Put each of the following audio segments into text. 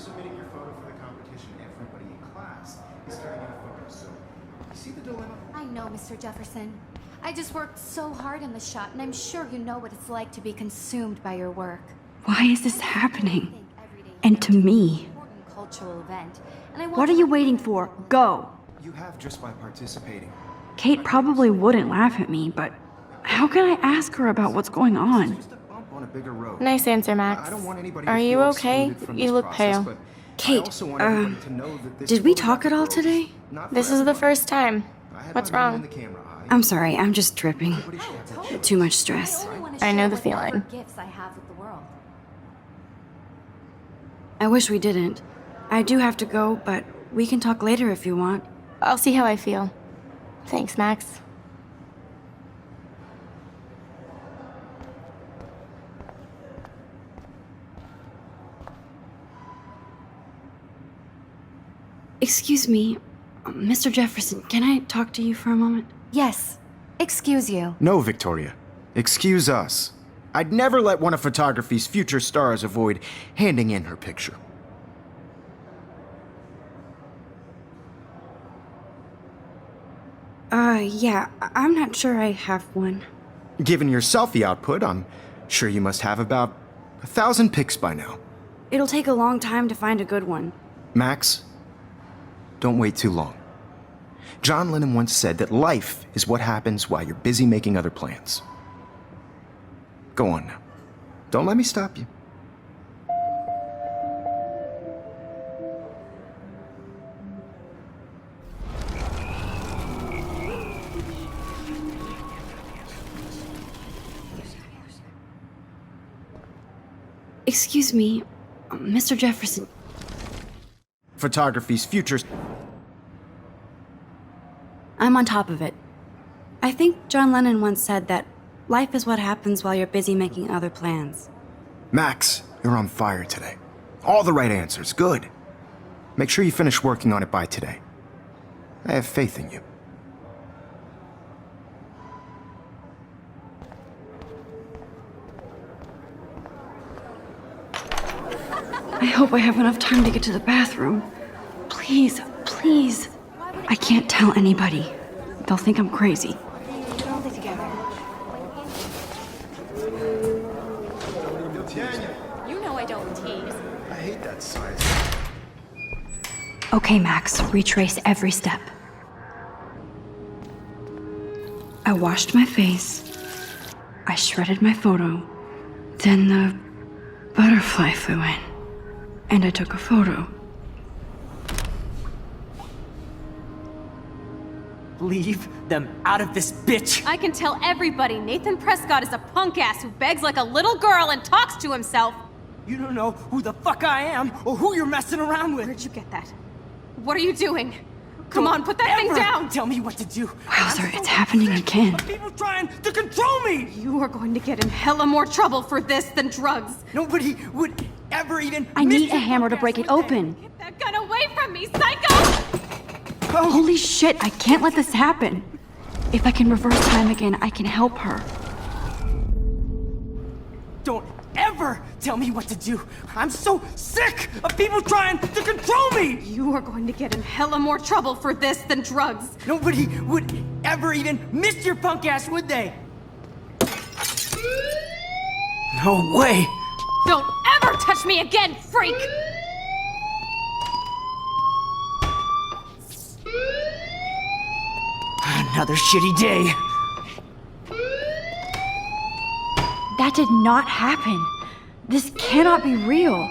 submitting your photo for the competition, everybody in class is carrying a photo. So, you see the dilemma? I know, Mr. Jefferson. I just worked so hard in the shot, and I'm sure you know what it's like to be consumed by your work. Why is this happening? And to me? Cultural event, and I What are you waiting for? Go! You have just by participating. Kate probably wouldn't laugh at me, but how can I ask her about what's going on? Just a bump on a bigger road. Nice answer, Max. I don't want anybody Are to you feel okay? excluded from You this look process, pale. but I Kate, also want everybody to know that this did we photographic talk at all world is today? not This for is the everyone. first time. I had What's my hand wrong? in the camera eye. I'm sorry, I'm just dripping. Everybody should have that shit. Too much stress. I know the feeling. Gifts I have with the world. I wish we didn't. I do have to go, but we can talk later if you want. I'll see how I feel. Thanks, Max. Excuse me, Mr. Jefferson, can I talk to you for a moment? Yes. Excuse you. No, Victoria. Excuse us. I'd never let one of photography's future stars avoid handing in her picture. Yeah, I'm not sure I have one. Given your selfie output, I'm sure you must have about 1,000 pics by now. It'll take a long time to find a good one. Max, don't wait too long. John Lennon once said that life is what happens while you're busy making other plans. Go on now. Don't let me stop you. Excuse me, Mr. Jefferson. Photography's futures. I'm on top of it. I think John Lennon once said that life is what happens while you're busy making other plans. Max, you're on fire today. All the right answers. Good. Make sure you finish working on it by today. I have faith in you. I hope I have enough time to get to the bathroom. Please, please. I can't tell anybody. They'll think I'm crazy. You know I don't tease. I hate that size. Okay, Max, retrace every step. I washed my face. I shredded my photo. Then the butterfly flew in. And I took a photo. Leave them out of this bitch! I can tell everybody Nathan Prescott is a punk ass who begs like a little girl and talks to himself. You don't know who the fuck I am or who you're messing around with. Where'd you get that? What are you doing? Come on, put that thing Ever down! Tell me what to do. Wowzer, it's happening again. People trying to control me! You are going to get in hella more trouble for this than drugs. Nobody would ever even. I need a hammer to break it open. Get that gun away from me, psycho! Holy shit, I can't let this happen. If I can reverse time again, I can help her. Don't ever tell me what to do. I'm so sick of people trying to control me! You are going to get in hella more trouble for this than drugs. Nobody would ever even miss your punk ass, would they? No way! Don't ever touch me again, freak! Another shitty day. That did not happen. This cannot be real.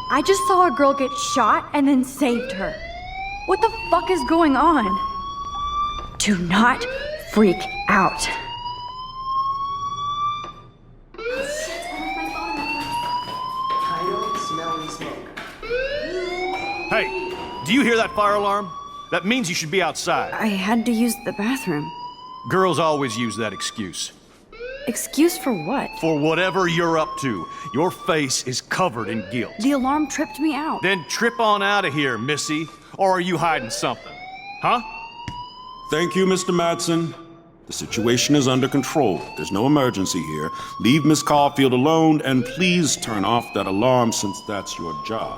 I just saw a girl get shot and then saved her. What the fuck is going on? Do not freak out. I don't smell any smoke. Hey, do you hear that fire alarm? That means you should be outside. I had to use the bathroom. Girls always use that excuse. Excuse for what? For whatever you're up to, your face is covered in guilt. The alarm tripped me out. Then trip on out of here, Missy. Or are you hiding something? Huh? Thank you, Mr. Madsen. The situation is under control. There's no emergency here. Leave Miss Caulfield alone, and please turn off that alarm since that's your job.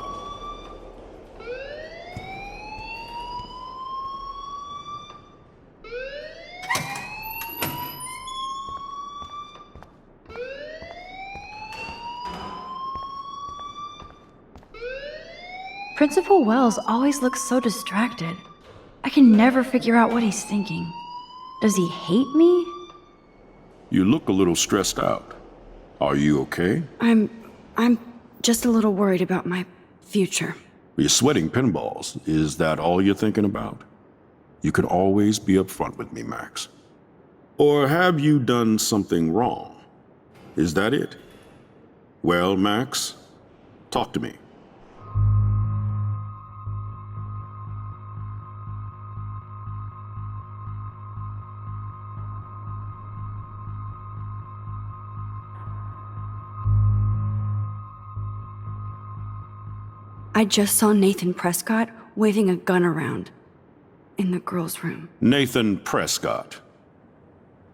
Principal Wells always looks so distracted. I can never figure out what he's thinking. Does he hate me? You look a little stressed out. Are you okay? I'm just a little worried about my future. You're sweating pinballs. Is that all you're thinking about? You can always be upfront with me, Max. Or have you done something wrong? Is that it? Well, Max, talk to me. I just saw Nathan Prescott waving a gun around in the girls' room. Nathan Prescott.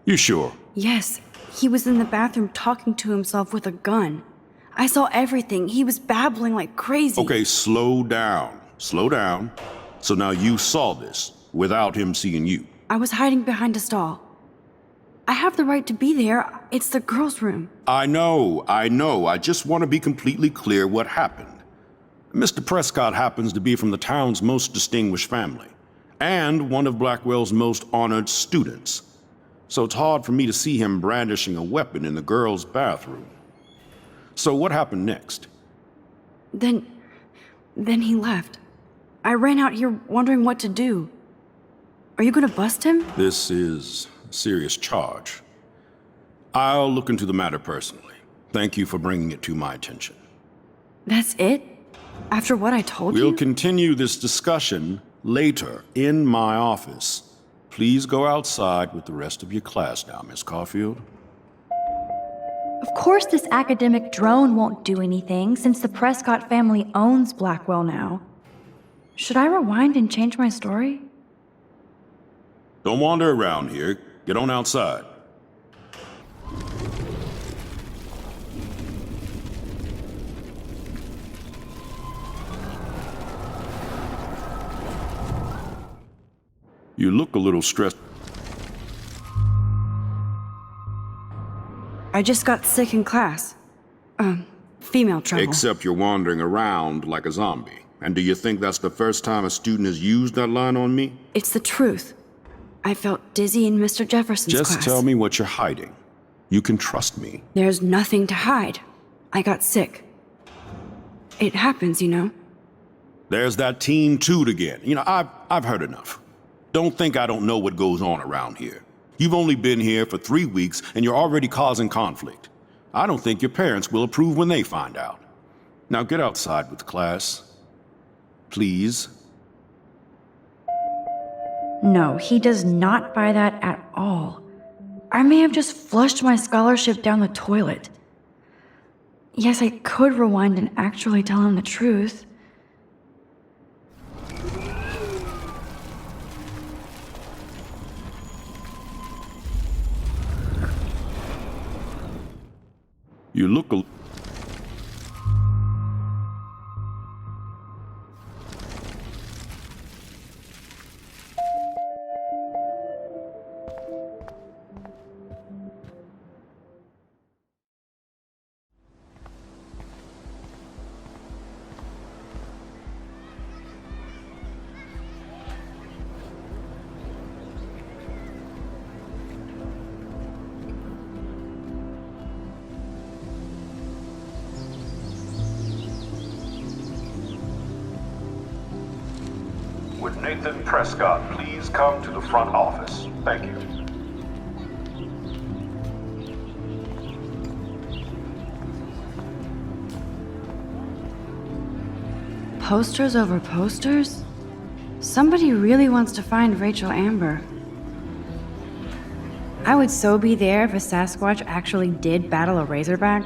You sure? Yes, he was in the bathroom talking to himself with a gun. I saw everything. He was babbling like crazy. Okay, slow down. Slow down. So now you saw this without him seeing you. I was hiding behind a stall. I have the right to be there. It's the girls' room. I know. I just want to be completely clear what happened. Mr. Prescott happens to be from the town's most distinguished family, and one of Blackwell's most honored students. So it's hard for me to see him brandishing a weapon in the girls' bathroom. So what happened next? Then he left. I ran out here wondering what to do. Are you gonna bust him? This is a serious charge. I'll look into the matter personally. Thank you for bringing it to my attention. That's it? After what I told you? We'll continue this discussion later in my office. Please go outside with the rest of your class now, Miss Caulfield. Of course this academic drone won't do anything since the Prescott family owns Blackwell now. Should I rewind and change my story? Don't wander around here. Get on outside. You look a little stressed. I just got sick in class. Female trouble. Except you're wandering around like a zombie. And do you think that's the first time a student has used that line on me? It's the truth. I felt dizzy in Mr. Jefferson's class. Just tell me what you're hiding. You can trust me. There's nothing to hide. I got sick. It happens, you know. There's that teen toot again. You know, I've heard enough. Don't think I don't know what goes on around here. You've only been here for 3 weeks and you're already causing conflict. I don't think your parents will approve when they find out. Now get outside with class. Please. No, he does not buy that at all. I may have just flushed my scholarship down the toilet. Yes, I could rewind and actually tell him the truth. You look a... Would Nathan Prescott please come to the front office? Thank you. Posters over posters? Somebody really wants to find Rachel Amber. I would so be there if a Sasquatch actually did battle a Razorback.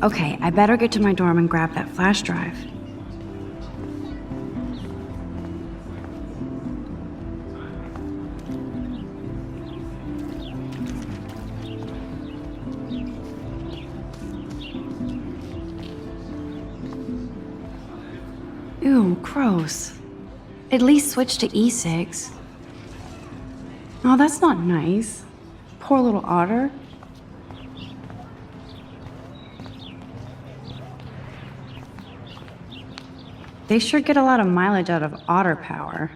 Okay, I better get to my dorm and grab that flash drive. Ew, gross. At least switch to e-cigs. Oh, that's not nice. Poor little otter. They sure get a lot of mileage out of otter power.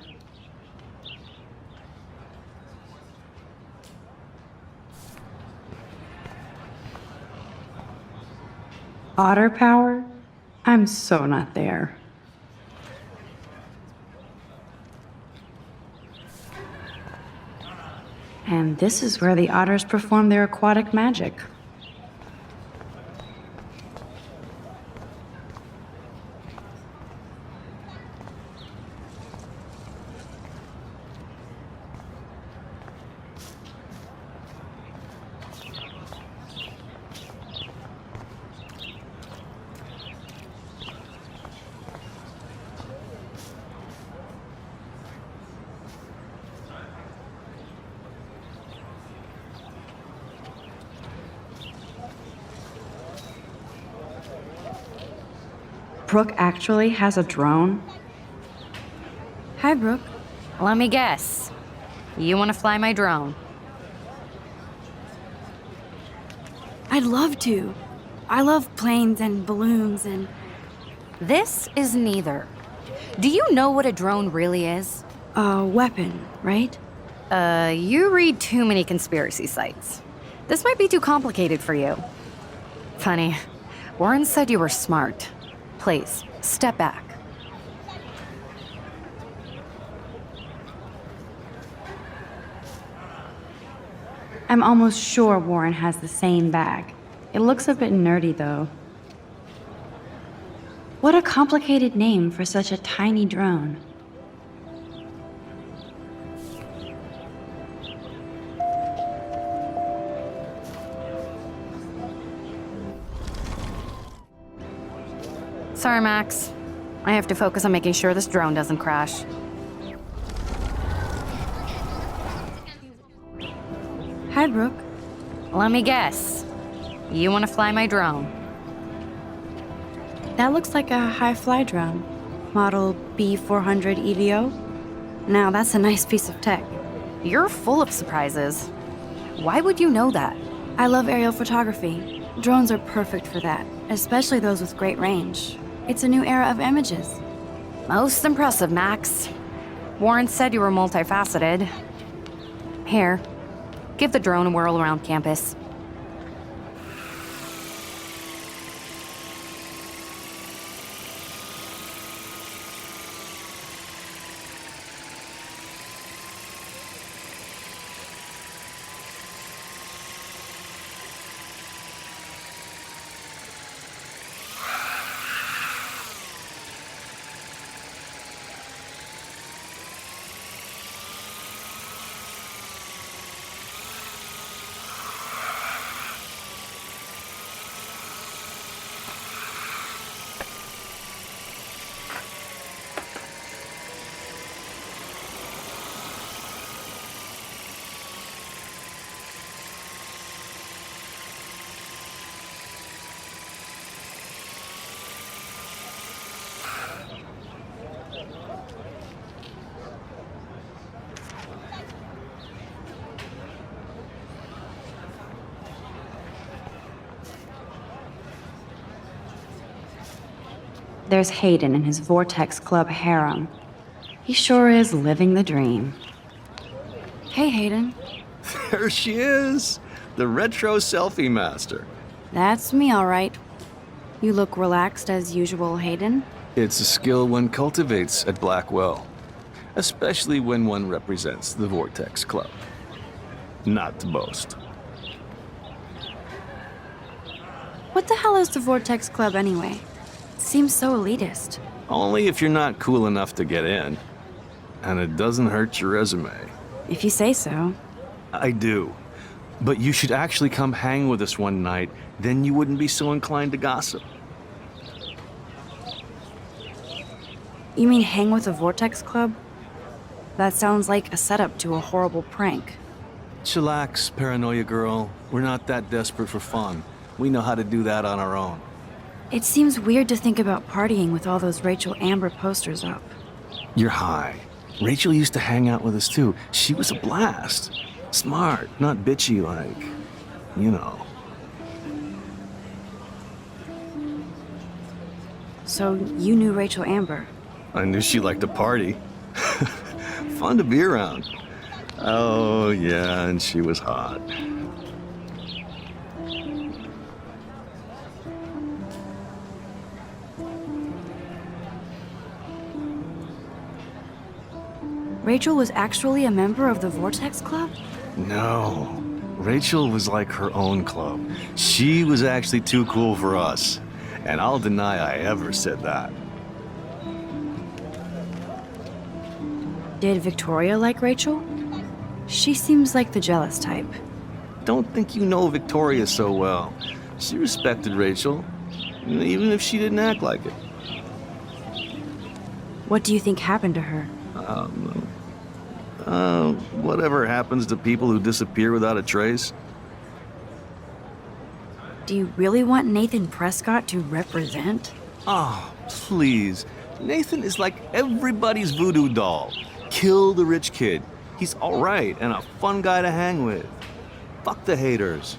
Otter power? I'm so not there. And this is where the otters perform their aquatic magic. Brooke actually has a drone? Hi, Brooke. Let me guess. You want to fly my drone? I'd love to. I love planes and balloons and... This is neither. Do you know what a drone really is? a weapon, right? You read too many conspiracy sites. This might be too complicated for you. Funny. Warren said you were smart. Please, step back. I'm almost sure Warren has the same bag. It looks a bit nerdy, though. What a complicated name for such a tiny drone. Sorry, Max. I have to focus on making sure this drone doesn't crash. Hi, Brooke. Let me guess. You want to fly my drone? That looks like a high-fly drone. Model B400 EVO. Now, that's a nice piece of tech. You're full of surprises. Why would you know that? I love aerial photography. Drones are perfect for that, especially those with great range. It's a new era of images. Most impressive, Max. Warren said you were multifaceted. Here, give the drone a whirl around campus. There's Hayden and his Vortex Club harem. He sure is living the dream. Hey, Hayden. There she is, the retro selfie master. That's me, all right. You look relaxed as usual, Hayden. It's a skill one cultivates at Blackwell, especially when one represents the Vortex Club. Not to boast. What the hell is the Vortex Club anyway? Seems so elitist. Only if you're not cool enough to get in. And it doesn't hurt your resume. If you say so. I do. But you should actually come hang with us one night, then you wouldn't be so inclined to gossip. You mean hang with the Vortex Club? That sounds like a setup to a horrible prank. Chillax, paranoia girl. We're not that desperate for fun. We know how to do that on our own. It seems weird to think about partying with all those Rachel Amber posters up. You're high. Rachel used to hang out with us too. She was a blast. Smart, not bitchy like, you know. So you knew Rachel Amber? I knew she liked to party. Fun to be around. Oh, yeah, and she was hot. Rachel was actually a member of the Vortex Club? No. Rachel was like her own club. She was actually too cool for us. And I'll deny I ever said that. Did Victoria like Rachel? She seems like the jealous type. Don't think you know Victoria so well. She respected Rachel, even if she didn't act like it. What do you think happened to her? Whatever happens to people who disappear without a trace. Do you really want Nathan Prescott to represent? Oh, please. Nathan is like everybody's voodoo doll. Kill the rich kid. He's all right and a fun guy to hang with. Fuck the haters.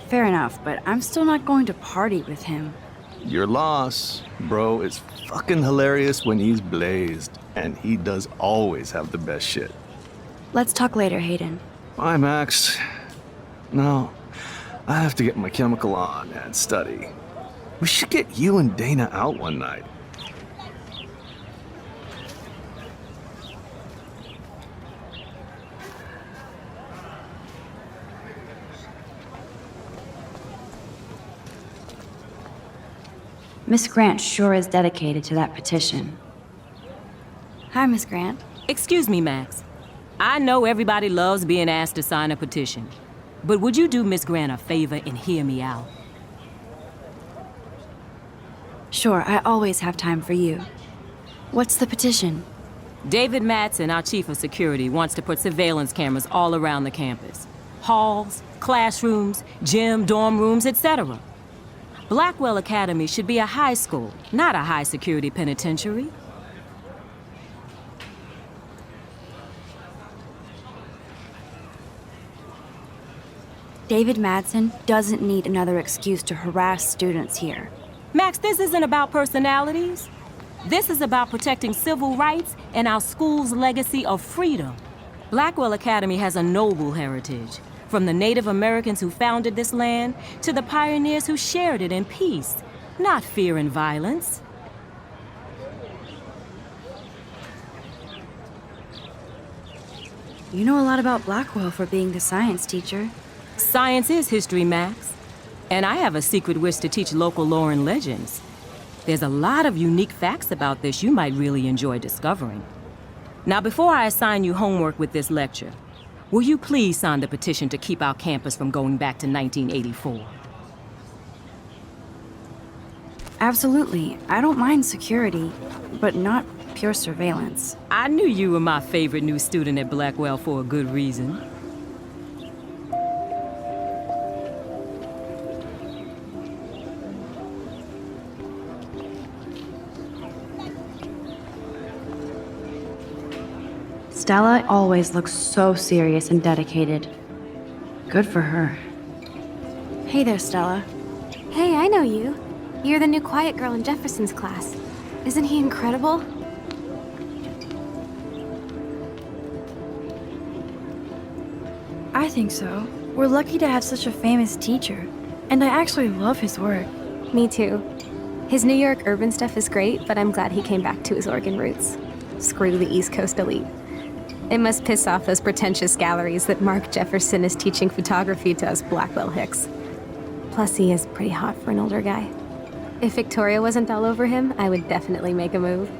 Fair enough, but I'm still not going to party with him. Your loss, bro. It's fucking hilarious when he's blazed. And he does always have the best shit. Let's talk later, Hayden. Bye, Max. No, I have to get my chemical on and study. We should get you and Dana out one night. Miss Grant sure is dedicated to that petition. Hi, Miss Grant. Excuse me, Max. I know everybody loves being asked to sign a petition, but would you do Miss Grant a favor and hear me out? Sure, I always have time for you. What's the petition? David Matson, our chief of security, wants to put surveillance cameras all around the campus. Halls, classrooms, gym, dorm rooms, etc. Blackwell Academy should be a high school, not a high-security penitentiary. David Madsen doesn't need another excuse to harass students here. Max, this isn't about personalities. This is about protecting civil rights and our school's legacy of freedom. Blackwell Academy has a noble heritage, from the Native Americans who founded this land to the pioneers who shared it in peace, not fear and violence. You know a lot about Blackwell for being the science teacher. Science is history, Max. And I have a secret wish to teach local lore and legends. There's a lot of unique facts about this you might really enjoy discovering. Now, before I assign you homework with this lecture, will you please sign the petition to keep our campus from going back to 1984? Absolutely. I don't mind security, but not pure surveillance. I knew you were my favorite new student at Blackwell for a good reason. Stella always looks so serious and dedicated. Good for her. Hey there, Stella. Hey, I know you. You're the new quiet girl in Jefferson's class. Isn't he incredible? I think so. We're lucky to have such a famous teacher. And I actually love his work. Me too. His New York urban stuff is great, but I'm glad he came back to his Oregon roots. Screw the East Coast elite. It must piss off those pretentious galleries that Mark Jefferson is teaching photography to us Blackwell hicks. Plus, he is pretty hot for an older guy. If Victoria wasn't all over him, I would definitely make a move.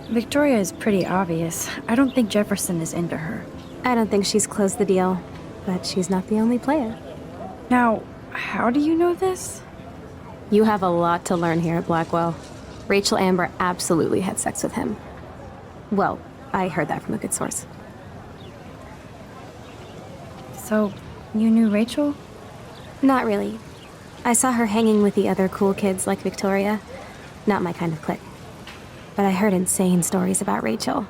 Victoria is pretty obvious. I don't think Jefferson is into her. I don't think she's closed the deal, but she's not the only player. Now, how do you know this? You have a lot to learn here at Blackwell. Rachel Amber absolutely had sex with him. Well, I heard that from a good source. So, you knew Rachel? Not really. I saw her hanging with the other cool kids like Victoria. Not my kind of clique. But I heard insane stories about Rachel.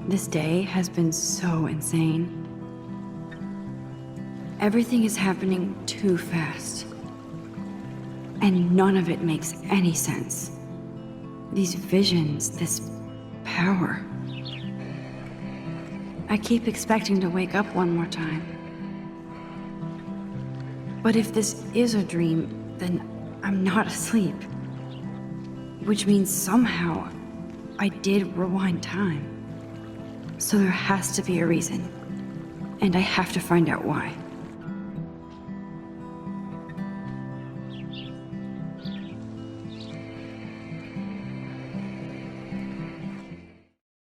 This day has been so insane. Everything is happening too fast. And none of it makes any sense. These visions, this power. I keep expecting to wake up one more time. But if this is a dream, then I'm not asleep. Which means somehow I did rewind time. So there has to be a reason. And I have to find out why.